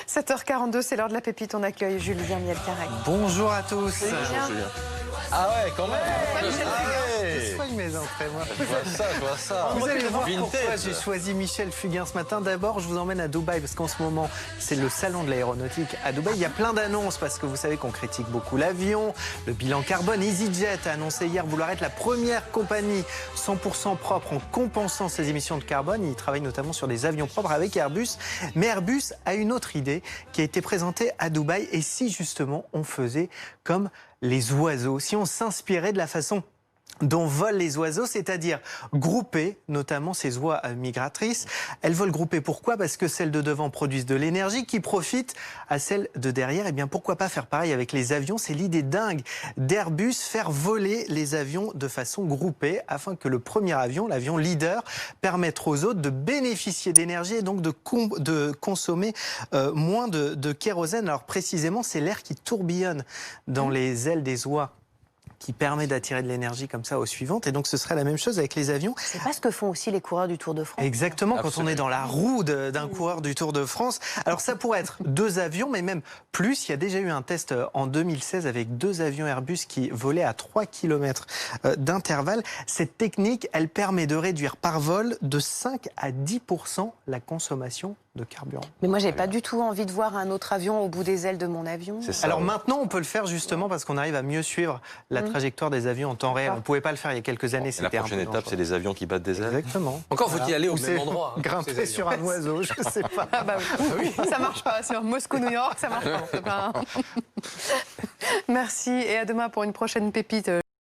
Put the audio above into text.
7h42, c'est l'heure de la pépite. On accueille Julien Mielcarré. Bonjour à tous. Ah ouais, quand même. Je soigne mes entrées, moi. Je vois ça. Vous allez voir Vintage. pourquoi j'ai choisi Michel Fugain ce matin. D'abord, je vous emmène à Dubaï parce qu'en ce moment, c'est le salon de l'aéronautique à Dubaï. Il y a plein d'annonces parce que vous savez qu'on critique beaucoup l'avion, le bilan carbone. EasyJet a annoncé hier vouloir être la première compagnie 100% propre en compensant ses émissions de carbone. Il travaille notamment sur des avions propres avec Airbus. Mais Airbus a une autre idée qui a été présentée à Dubaï. Et si justement on faisait comme les oiseaux, si on s'inspirait de la façon dont volent les oiseaux, c'est-à-dire grouper, notamment ces oies migratrices. Elles volent grouper, pourquoi? Parce que celles de devant produisent de l'énergie qui profite à celles de derrière. Eh bien, pourquoi pas faire pareil avec les avions? C'est l'idée dingue d'Airbus, faire voler les avions de façon groupée, afin que le premier avion, l'avion leader, permette aux autres de bénéficier d'énergie et donc de consommer moins de kérosène. Alors précisément, c'est l'air qui tourbillonne dans les ailes des oies qui permet d'attirer de l'énergie comme ça aux suivantes. Et donc, ce serait la même chose avec les avions. C'est pas ce que font aussi les coureurs du Tour de France. Exactement, Absolument. quand on est dans la roue d'un coureur du Tour de France. Alors, ça pourrait être 2 avions, mais même plus. Il y a déjà eu un test en 2016 avec 2 avions Airbus qui volaient à 3 km d'intervalle. Cette technique, elle permet de réduire par vol de 5 à 10% la consommation de carburant. Mais moi, j'ai pas du tout envie de voir un autre avion au bout des ailes de mon avion. C'est ça. Alors maintenant, on peut le faire justement parce qu'on arrive à mieux suivre la trajectoire des avions en temps réel. On ne pouvait pas le faire il y a quelques années. Et la prochaine étape, c'est les avions qui battent des ailes. Exactement. Encore faut-il aller au Ou même c'est endroit. hein, ces Grimper avions. sur un oiseau, je ne sais pas. Ah bah oui. Ça marche pas. Sur Moscou-New York, ça marche pas. C'est pas... Merci et à demain pour une prochaine pépite.